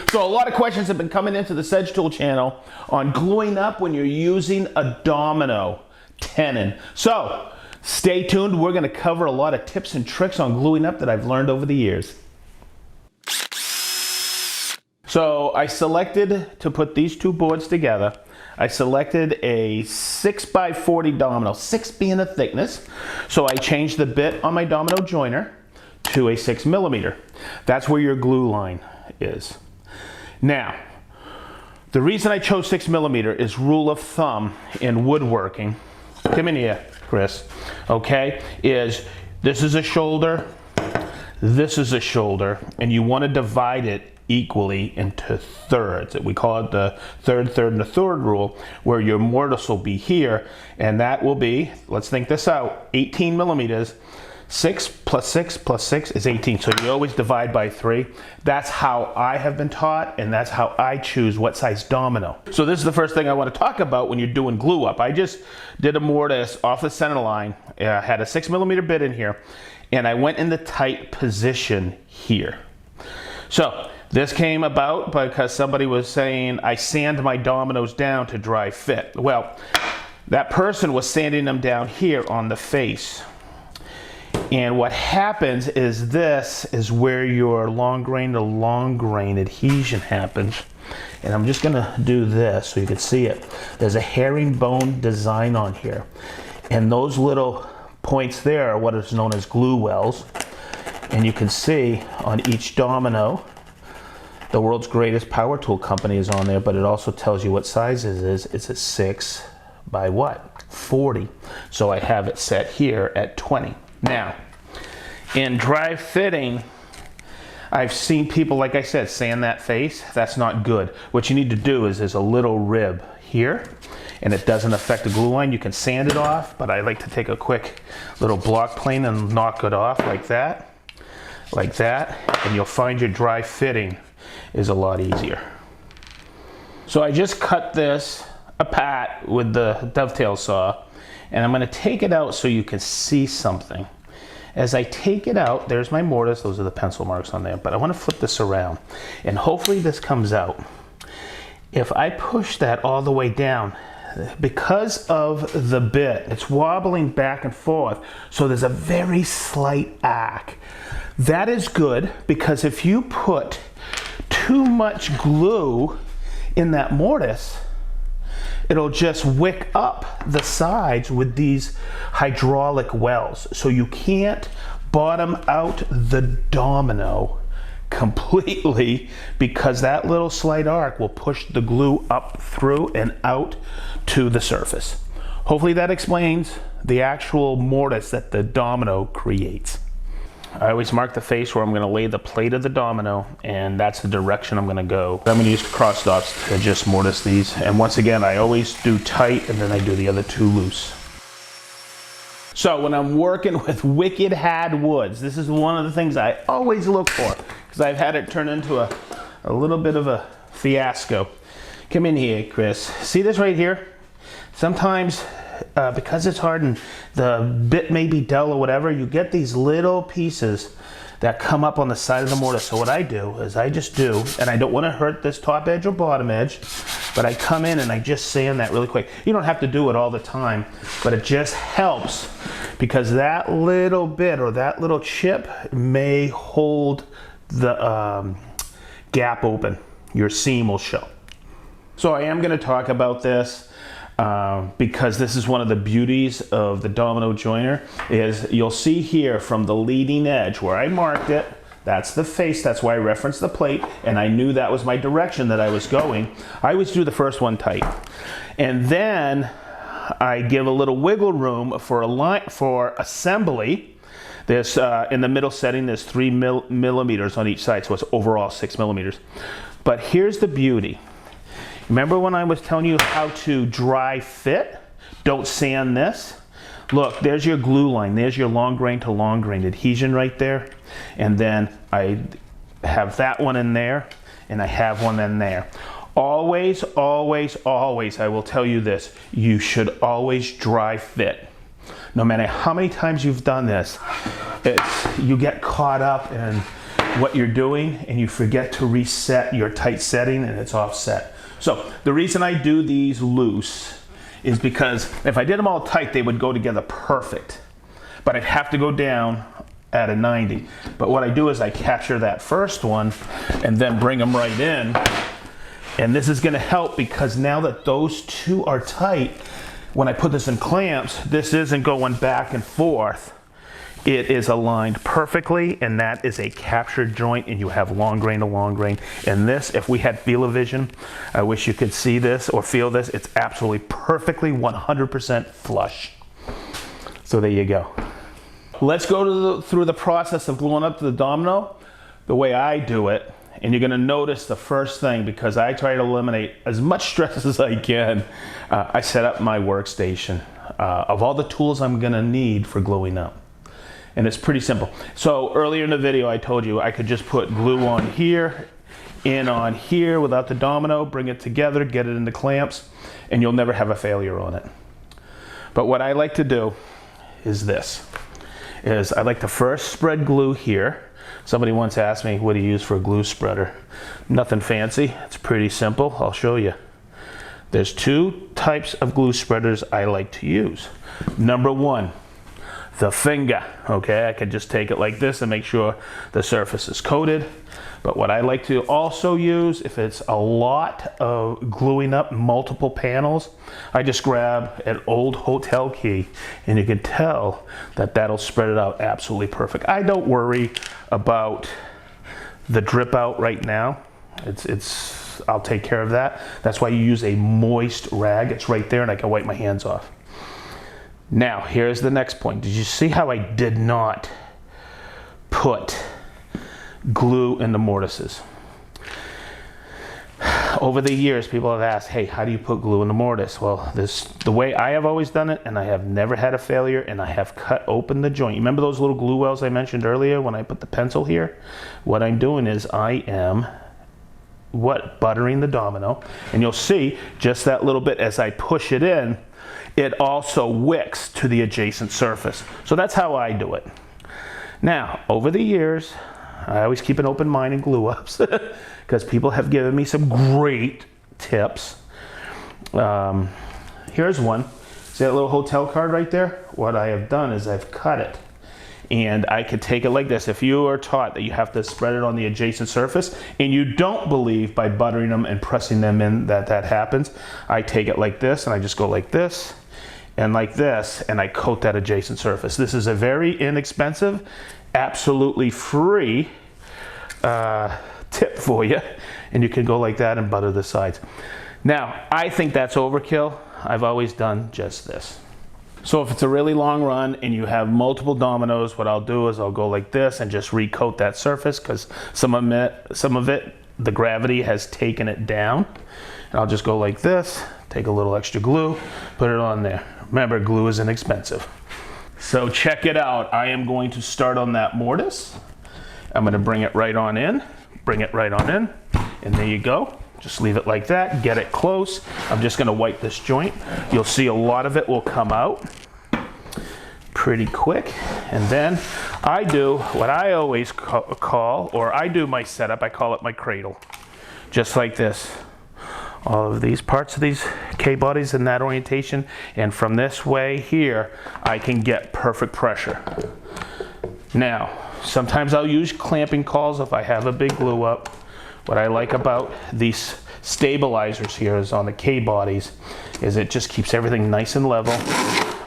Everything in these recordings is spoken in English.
So a lot of questions have been coming into the SedgeTool channel on gluing up when you're using a domino tenon. So stay tuned. We're going to cover a lot of tips and tricks on gluing up that I've learned over the years. So I selected to put these two boards together. I selected a 6x40 domino, 6 being the thickness. So I changed the bit on my domino joiner to a 6mm. That's where your glue line is. Now, the reason I chose 6mm is rule of thumb in woodworking. Come in here, Chris. Okay, is this is a shoulder, this is a shoulder, and you want to divide it equally into thirds. We call it the third, and the third rule, where your mortise will be here, and that will be, let's think this out, 18mm. 6 plus 6 plus 6 is 18, so you always divide by 3. That's how I have been taught, and that's how I choose what size domino. So this is the first thing I want to talk about when you're doing glue up. I just did a mortise off the center line, had a 6mm bit in here, and I went in the tight position here. So this came about because somebody was saying I sand my dominoes down to dry fit. Well, that person was sanding them down here on the face. And what happens is this is where your long grain to long grain adhesion happens. And I'm just gonna do this so you can see it. There's a herringbone design on here. And those little points there are what is known as glue wells. And you can see on each domino, the world's greatest power tool company is on there, but it also tells you what size it is. It's a 6 by what? 40. So I have it set here at 20. Now, in dry fitting, I've seen people, like I said, sand that face. That's not good. What you need to do is there's a little rib here, and it doesn't affect the glue line. You can sand it off, but I like to take a quick little block plane and knock it off like that, and you'll find your dry fitting is a lot easier. So I just cut this a pat with the dovetail saw, and I'm going to take it out so you can see something. As I take it out, there's my mortise, those are the pencil marks on there, but I want to flip this around, and hopefully this comes out. If I push that all the way down, because of the bit, it's wobbling back and forth, so there's a very slight arc. That is good, because if you put too much glue in that mortise, it'll just wick up the sides with these hydraulic wells. So you can't bottom out the domino completely, because that little slight arc will push the glue up through and out to the surface. Hopefully that explains the actual mortise that the domino creates. I always mark the face where I'm going to lay the plate of the domino, and that's the direction I'm going to go. I'm going to use cross stops to just mortise these, and once again I always do tight and then I do the other two loose. So when I'm working with wicked hard woods, this is one of the things I always look for, because I've had it turn into a little bit of a fiasco. Come in here, Chris. See this right here? Sometimes because it's hard and the bit may be dull or whatever, you get these little pieces that come up on the side of the mortise. So what I do is I just do, and I don't want to hurt this top edge or bottom edge, but I come in and I just sand that really quick. You don't have to do it all the time, but it just helps, because that little bit or that little chip may hold the gap open. Your seam will show. So I am going to talk about this because this is one of the beauties of the domino joiner, is you'll see here from the leading edge where I marked it, that's the face, that's why I referenced the plate, and I knew that was my direction that I was going. I always do the first one tight, and then I give a little wiggle room for a line for assembly. There's in the middle setting, there's 3 millimeters on each side, so it's overall 6 millimeters. But here's the beauty. Remember when I was telling you how to dry fit? Don't sand this. Look, there's your glue line. There's your long grain to long grain adhesion right there. And then I have that one in there, and I have one in there. Always, always, always, I will tell you this, you should always dry fit. No matter how many times you've done this, you get caught up in what you're doing and you forget to reset your tight setting and it's offset. So the reason I do these loose is because if I did them all tight, they would go together perfect. But I'd have to go down at a 90. But what I do is I capture that first one and then bring them right in. And this is gonna help because now that those two are tight, when I put this in clamps, this isn't going back and forth. It is aligned perfectly, and that is a captured joint, and you have long grain to long grain. And this, if we had feel-o-vision, I wish you could see this or feel this, it's absolutely perfectly 100% flush. So there you go. Let's go through the process of gluing up the domino the way I do it. And you're gonna notice the first thing, because I try to eliminate as much stress as I can, I set up my workstation of all the tools I'm gonna need for gluing up. And it's pretty simple. So earlier in the video, I told you I could just put glue on here, in on here without the domino, bring it together, get it into clamps, and you'll never have a failure on it. But what I like to do is this, is I like to first spread glue here. Somebody once asked me, what do you use for a glue spreader? Nothing fancy, it's pretty simple, I'll show you. There's two types of glue spreaders I like to use. Number one, the finger, okay? I could just take it like this and make sure the surface is coated. But what I like to also use, if it's a lot of gluing up multiple panels, I just grab an old hotel key and you can tell that that'll spread it out absolutely perfect. I don't worry about the drip out right now. I'll take care of that. That's why you use a moist rag. It's right there and I can wipe my hands off. Now, here's the next point. Did you see how I did not put glue in the mortises? Over the years, people have asked, hey, how do you put glue in the mortise? Well, the way I have always done it, and I have never had a failure, and I have cut open the joint. You remember those little glue wells I mentioned earlier when I put the pencil here? What I'm doing is I am buttering the domino, and you'll see just that little bit as I push it in, it also wicks to the adjacent surface. So that's how I do it. Now, over the years, I always keep an open mind in glue ups because people have given me some great tips. Here's one. See that little hotel card right there? What I have done is I've cut it. And I could take it like this. If you are taught that you have to spread it on the adjacent surface and you don't believe by buttering them and pressing them in that happens, I take it like this and I just go like this and like this and I coat that adjacent surface. This is a very inexpensive, absolutely free tip for you, and you can go like that and butter the sides. Now, I think that's overkill. I've always done just this. So if it's a really long run and you have multiple dominoes, what I'll do is I'll go like this and just recoat that surface because some of it, the gravity has taken it down. And I'll just go like this, take a little extra glue, put it on there. Remember, glue is inexpensive. So check it out. I am going to start on that mortise. I'm going to bring it right on in, and there you go. Just leave it like that, get it close. I'm just gonna wipe this joint. You'll see a lot of it will come out pretty quick. And then I do what I always call, or I do my setup, I call it my cradle. Just like this. All of these parts of these K-bodies in that orientation, and from this way here, I can get perfect pressure. Now, sometimes I'll use clamping calls if I have a big glue up. What I like about these stabilizers here is on the K-bodies is it just keeps everything nice and level.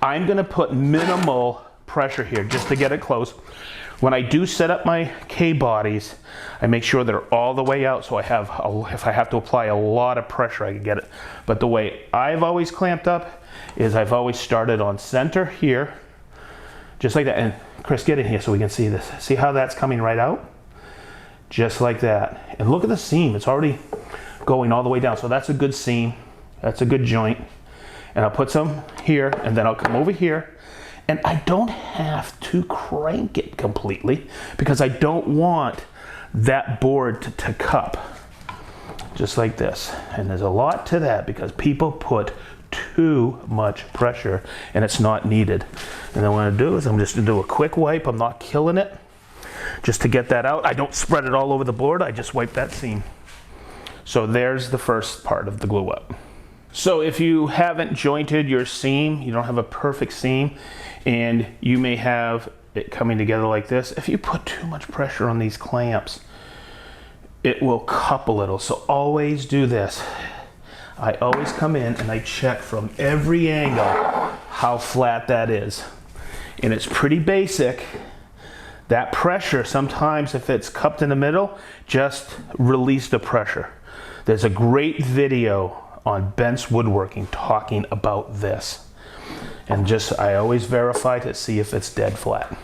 I'm gonna put minimal pressure here just to get it close. When I do set up my K-bodies, I make sure they're all the way out so if I have to apply a lot of pressure, I can get it. But the way I've always clamped up is I've always started on center here, just like that. And Chris, get in here so we can see this. See how that's coming right out? Just like that. And look at the seam, it's already going all the way down. So that's a good seam, that's a good joint. And I'll put some here, and then I'll come over here. And I don't have to crank it completely because I don't want that board to cup. Just like this. And there's a lot to that because people put too much pressure and it's not needed. And then what I'm gonna do is I'm just gonna do a quick wipe. I'm not killing it. just to get that out. I don't spread it all over the board, I just wipe that seam. So there's the first part of the glue up. So if you haven't jointed your seam, you don't have a perfect seam, and you may have it coming together like this, if you put too much pressure on these clamps, it will cup a little. So always do this. I always come in and I check from every angle how flat that is. And it's pretty basic. That pressure, sometimes if it's cupped in the middle, just release the pressure. There's a great video on Bent's Woodworking talking about this. And I always verify to see if it's dead flat.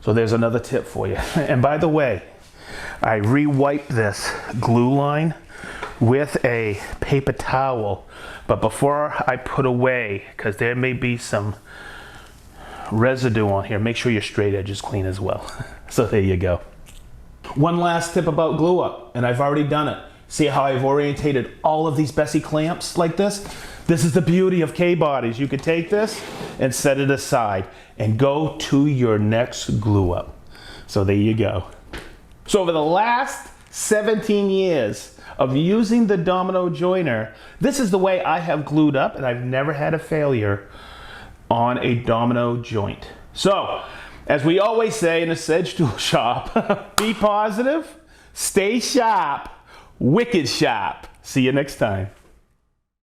So there's another tip for you. And by the way, I re-wipe this glue line with a paper towel, but before I put away, because there may be some residue on here, make sure your straight edge is clean as well. So there you go. One last tip about glue up, and I've already done it. See how I've orientated all of these Bessie clamps like this? This is the beauty of K-bodies. You could take this and set it aside and go to your next glue up. So there you go. So over the last 17 years of using the domino joiner, this is the way I have glued up, and I've never had a failure on a domino joint. So, as we always say in the SedgeTool shop, be positive, stay sharp, wicked sharp. See you next time.